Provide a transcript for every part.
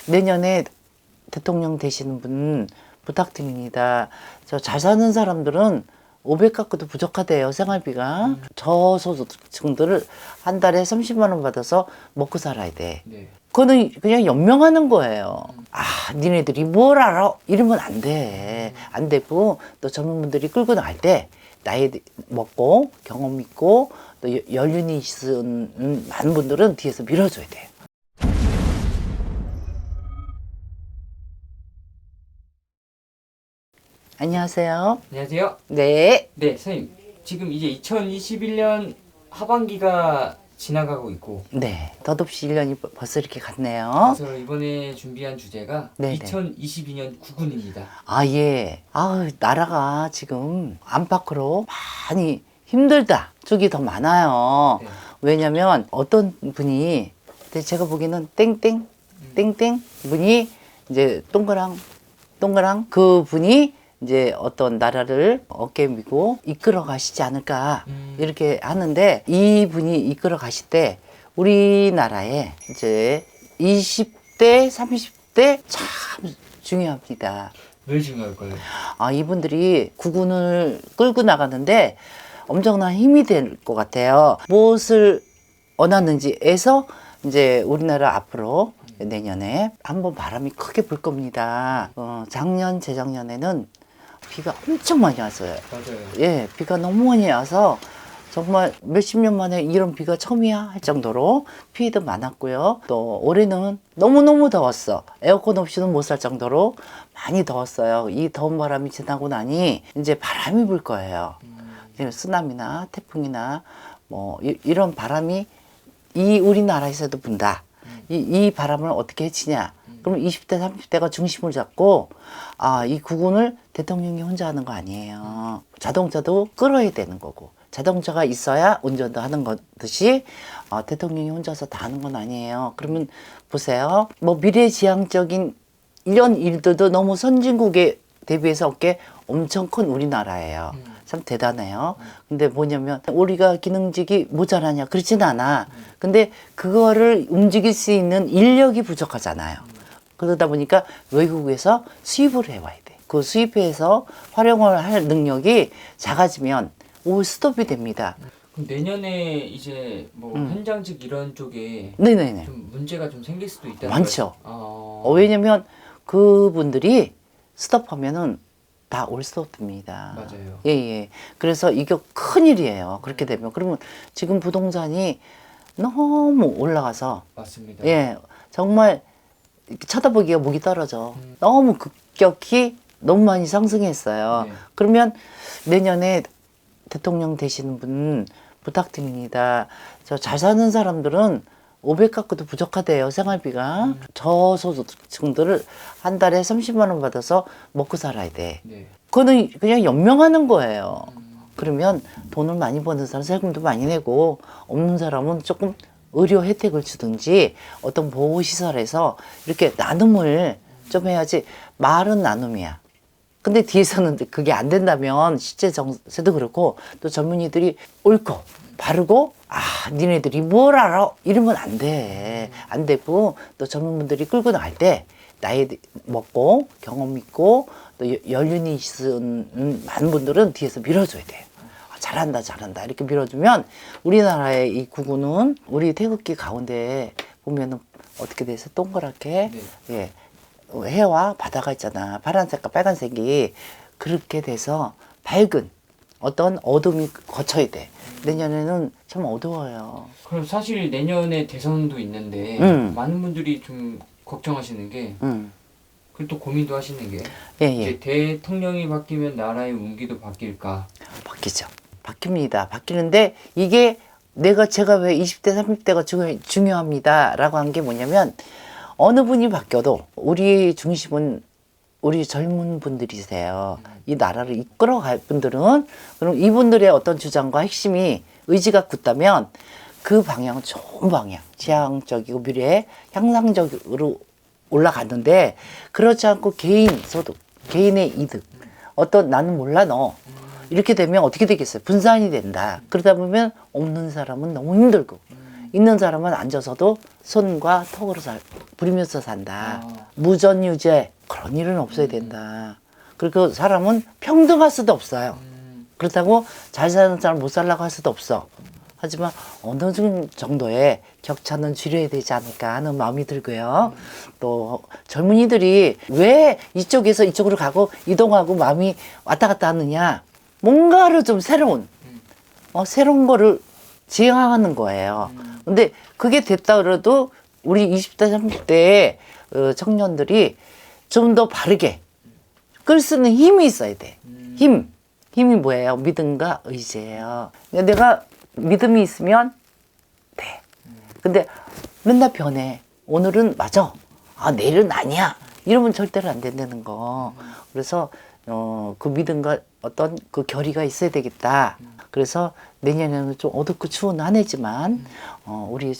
내년에 대통령 되시는 분 부탁드립니다. 저 잘 사는 사람들은 500 갖고도 부족하대요, 생활비가. 저소득층들을 한 달에 30만 원 받아서 먹고 살아야 돼. 네. 그거는 그냥 연명하는 거예요. 아, 니네들이 뭘 알아? 이러면 안 돼. 안 되고, 또 젊은 분들이 끌고 나갈 때, 나이 먹고, 경험 있고, 또 연륜이 있는 많은 분들은 뒤에서 밀어줘야 돼요. 안녕하세요. 안녕하세요. 네. 네, 선생님. 지금 이제 2021년 하반기가 지나가고 있고, 네. 덧없이 1년이 벌써 이렇게 갔네요. 그래서 이번에 준비한 주제가 네네. 2022년 구군입니다. 아, 예. 아, 나라가 지금 안팎으로 많이 힘들다 쪽이 더 많아요. 네. 왜냐면 어떤 분이, 근데 제가 보기에는 땡땡 분이 이제 동그랑 그 분이 이제 어떤 나라를 어깨 미고 이끌어 가시지 않을까 이렇게 하는데, 이 분이 이끌어 가실 때 우리나라에 이제 20대, 30대 참 중요합니다. 왜 중요할까요? 아, 이분들이 국군을 끌고 나가는데 엄청난 힘이 될 것 같아요. 무엇을 원하는지에서 이제 우리나라 앞으로 내년에 한번 바람이 크게 불 겁니다. 작년, 재작년에는 비가 엄청 많이 왔어요. 맞아요. 예, 비가 너무 많이 와서 정말 몇십 년 만에 이런 비가 처음이야 할 정도로 피해도 많았고요. 또 올해는 너무너무 더웠어. 에어컨 없이는 못 살 정도로 많이 더웠어요. 이 더운 바람이 지나고 나니 이제 바람이 불 거예요. 쓰나미나 태풍이나 뭐 이런 바람이 우리나라에서도 분다. 이 바람을 어떻게 해치냐? 그럼 20대, 30대가 중심을 잡고, 아, 이 국군을 대통령이 혼자 하는 거 아니에요. 자동차도 끌어야 되는 거고, 자동차가 있어야 운전도 하는 것듯이 대통령이 혼자서 다 하는 건 아니에요. 그러면 보세요. 뭐 미래지향적인 이런 일들도 너무 선진국에 대비해서 엄청 큰 우리나라예요. 참 대단해요. 근데 뭐냐면 우리가 기능직이 모자라냐? 그렇진 않아. 근데 그거를 움직일 수 있는 인력이 부족하잖아요. 그러다 보니까 외국에서 수입을 해와야 돼. 그 수입해서 활용을 할 능력이 작아지면 스톱이 됩니다. 그럼 내년에 이제 뭐 현장직 이런 쪽에 네네네. 좀 문제가 좀 생길 수도 있다는 많죠. 거예요? 왜냐면 그분들이 스톱하면은 다 올 스톱됩니다. 맞아요. 예, 예. 그래서 이게 큰일이에요. 그렇게 되면. 그러면 지금 부동산이 너무 올라가서, 맞습니다. 예, 정말 쳐다보기가 목이 떨어져. 너무 급격히 너무 많이 상승했어요. 네. 그러면 내년에 대통령 되시는 분 부탁드립니다. 저 잘 사는 사람들은 500 갖고도 부족하대요, 생활비가. 저소득층들을 한 달에 30만 원 받아서 먹고 살아야 돼. 네. 그거는 그냥 연명하는 거예요. 그러면 돈을 많이 버는 사람 세금도 많이 내고, 없는 사람은 조금 의료 혜택을 주든지 어떤 보호시설에서 이렇게 나눔을 좀 해야지. 말은 나눔이야. 근데 뒤에서는 그게 안 된다면 실제 정세도 그렇고, 또 젊은이들이 옳고 바르고, 아, 니네들이 뭘 알아? 이러면 안 돼. 안 되고, 또 젊은 분들이 끌고 나갈 때 나이 먹고 경험 있고 또 연륜이 있는 많은 분들은 뒤에서 밀어줘야 돼요. 잘한다 이렇게 밀어주면 우리나라의 이 국군은 우리 태극기 가운데 보면은 어떻게 돼서 동그랗게, 네. 예, 해와 바다가 있잖아. 파란색과 빨간색이 그렇게 돼서 밝은 어떤 어둠이 거쳐야 돼. 내년에는 참 어두워요. 그럼 사실 내년에 대선도 있는데 많은 분들이 좀 걱정하시는 게, 그리고 또 고민도 하시는 게, 예, 예. 이제 대통령이 바뀌면 나라의 운기도 바뀔까? 바뀌죠. 바뀝니다. 바뀌는데 이게 제가 왜 20대, 30대가 중요합니다 라고 한 게 뭐냐면, 어느 분이 바뀌어도 우리 중심은 우리 젊은 분들이세요. 이 나라를 이끌어갈 분들은, 그럼 이분들의 어떤 주장과 핵심이 의지가 굳다면 그 방향은 좋은 방향, 지향적이고 미래 향상적으로 올라갔는데, 그렇지 않고 개인 소득, 개인의 이득, 어떤 나는 몰라 너 이렇게 되면 어떻게 되겠어요? 분산이 된다. 그러다 보면 없는 사람은 너무 힘들고, 있는 사람은 앉아서도 손과 턱으로 부리면서 산다. 아. 무전유죄 그런 일은 없어야 된다. 그리고 사람은 평등할 수도 없어요. 그렇다고 잘 사는 사람 못 살라고 할 수도 없어. 하지만 어느 정도의 격차는 줄여야 되지 않을까 하는 마음이 들고요. 또 젊은이들이 왜 이쪽에서 이쪽으로 가고 이동하고 마음이 왔다 갔다 하느냐. 뭔가를 좀 새로운 거를 지향하는 거예요. 근데 그게 됐다 그래도 우리 20대, 30대의 청년들이 좀 더 바르게 끌 수 있는 힘이 있어야 돼. 힘이 뭐예요? 믿음과 의지예요. 내가 믿음이 있으면 돼. 근데 맨날 변해. 오늘은 맞아. 아, 내일은 아니야. 이러면 절대로 안 된다는 거. 그래서 그 믿음과 어떤 그 결의가 있어야 되겠다. 그래서 내년에는 좀 어둡고 추운 한 해지만 우리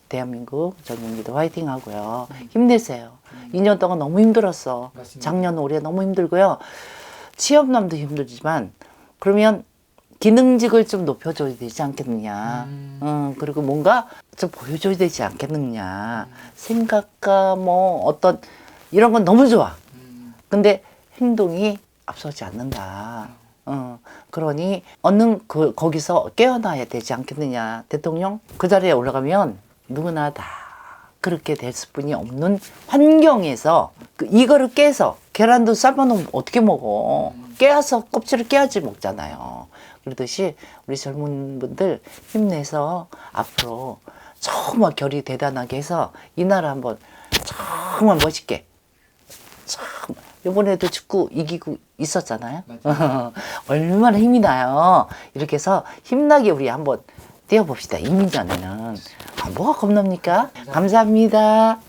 대한민국 젊은이들 화이팅 하고요. 힘내세요. 2년 동안 너무 힘들었어. 맞습니다. 작년 올해 너무 힘들고요. 취업난도 힘들지만 그러면 기능직을 좀 높여줘야 되지 않겠느냐. 그리고 뭔가 좀 보여줘야 되지 않겠느냐. 생각과 뭐 어떤 이런 건 너무 좋아. 근데 행동이 앞서지 않는다. 그러니 얼른 거기서 깨어나야 되지 않겠느냐. 대통령 그 자리에 올라가면 누구나 다 그렇게 될 수뿐이 없는 환경에서 이거를 깨서 계란도 삶아놓으면 어떻게 먹어. 깨서 껍질을 깨야지 먹잖아요. 그러듯이 우리 젊은 분들 힘내서 앞으로 정말 결의 대단하게 해서 이 나라 한번 정말 멋있게 이번에도 축구 이기고 있었잖아요. 얼마나 힘이 나요. 이렇게 해서 힘나게 우리 한번 뛰어봅시다. 이민전에는. 뭐가 겁납니까? 감사합니다.